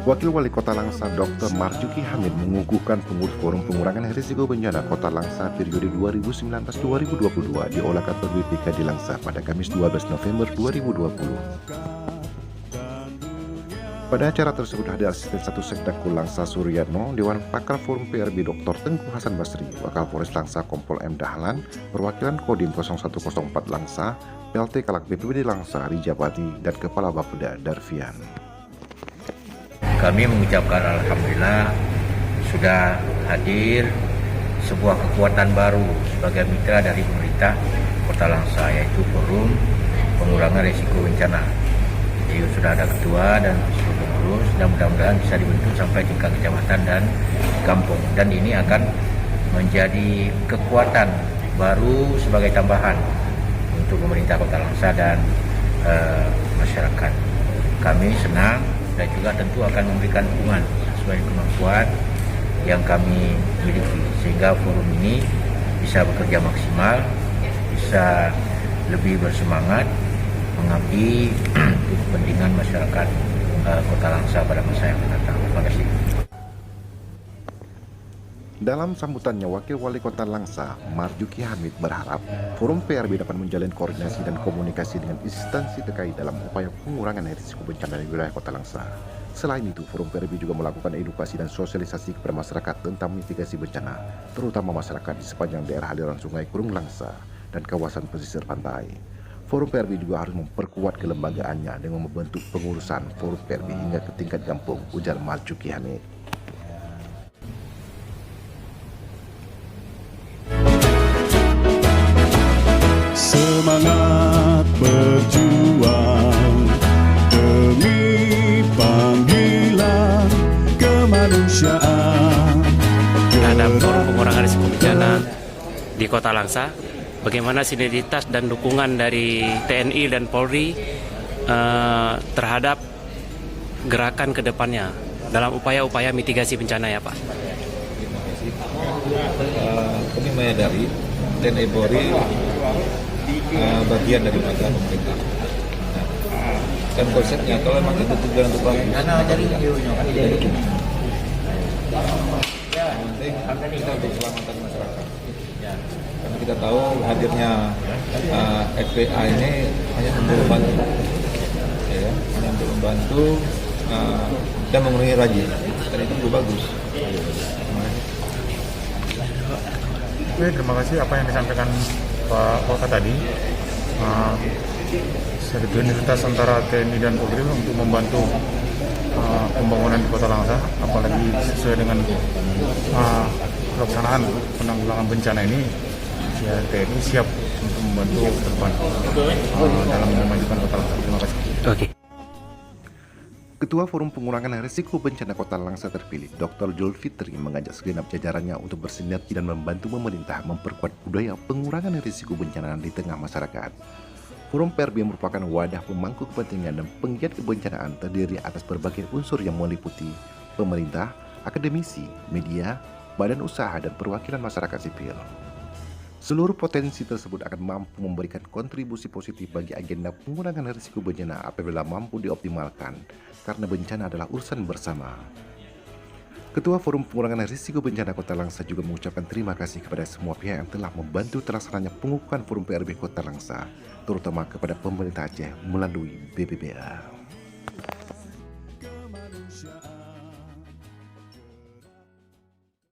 Wakil Wali Kota Langsa Dr. Marjuki Hamid mengukuhkan pengurus Forum Pengurangan Risiko Bencana Kota Langsa periode 2019-2022 di olah kantor BPK di Langsa pada Kamis 12 November 2020. Pada acara tersebut hadir Asisten 1 Sekdaku Langsa Suryatno, Dewan Pakar Forum PRB Dr. Tengku Hasan Basri, Wakapolres Langsa Kompol M. Dahlan, perwakilan Kodim 0104 Langsa, PLT Kalak BPBD Langsa Rijapati, dan Kepala Bapeda Darfian. Kami mengucapkan alhamdulillah sudah hadir sebuah kekuatan baru sebagai mitra dari pemerintah Kota Langsa, yaitu Forum Pengurangan Risiko Bencana. Jadi sudah ada ketua dan seluruh pengurus, dan mudah-mudahan bisa dibentuk sampai tingkat kecamatan dan kampung. Dan ini akan menjadi kekuatan baru sebagai tambahan untuk pemerintah Kota Langsa dan masyarakat. Kami senang dan juga tentu akan memberikan dukungan sesuai kemampuan yang kami miliki, sehingga forum ini bisa bekerja maksimal, bisa lebih bersemangat mengabdi untuk kepentingan masyarakat Kota Langsa pada masa yang akan datang. Terima kasih. Dalam sambutannya, Wakil Wali Kota Langsa, Marjuki Hamid, berharap Forum PRB dapat menjalin koordinasi dan komunikasi dengan instansi terkait dalam upaya pengurangan risiko bencana di wilayah Kota Langsa. Selain itu, Forum PRB juga melakukan edukasi dan sosialisasi kepada masyarakat tentang mitigasi bencana, terutama masyarakat di sepanjang daerah aliran sungai Kurung Langsa dan kawasan pesisir pantai. Forum PRB juga harus memperkuat kelembagaannya dengan membentuk pengurusan Forum PRB hingga ke tingkat kampung, ujar Marjuki Hamid. Semangat berjuang demi panggilan kemanusiaan terhadap Forum Pengurangan Risiko Bencana di Kota Langsa. Bagaimana sinergitas dan dukungan dari TNI dan Polri terhadap gerakan ke depannya dalam upaya-upaya mitigasi bencana ya Pak? Terima kasih. Kami menyadari TNI Polri bagian dari mata pemerintah. Dan konsepnya kalau memang itu tujuan untuk bagus, kita untuk keselamatan masyarakat. Karena kita tahu hadirnya FPA ini hanya untuk membantu, hanya untuk membantu dan mengurangi rajin. Dan itu juga bagus. Oke, terima kasih apa yang disampaikan Pak Kota tadi. Sinergitas antara TNI dan Polri untuk membantu pembangunan di Kota Langsa, apalagi sesuai dengan pelaksanaan penanggulangan bencana ini, ya TNI siap untuk membantu ke depan dalam memajukan Kota Langsa. Terima kasih. Oke. Ketua Forum Pengurangan Risiko Bencana Kota Langsa terpilih, Dr. Julfitri, mengajak segenap jajarannya untuk bersinergi dan membantu pemerintah memperkuat budaya pengurangan risiko bencana di tengah masyarakat. Forum PRB merupakan wadah pemangku kepentingan dan penggiat kebencanaan terdiri atas berbagai unsur yang meliputi pemerintah, akademisi, media, badan usaha, dan perwakilan masyarakat sipil. Seluruh potensi tersebut akan mampu memberikan kontribusi positif bagi agenda pengurangan risiko bencana apabila mampu dioptimalkan, karena bencana adalah urusan bersama. Ketua Forum Pengurangan Risiko Bencana Kota Langsa juga mengucapkan terima kasih kepada semua pihak yang telah membantu terlaksananya pengukuhan Forum PRB Kota Langsa, terutama kepada pemerintah Aceh melalui BPBA.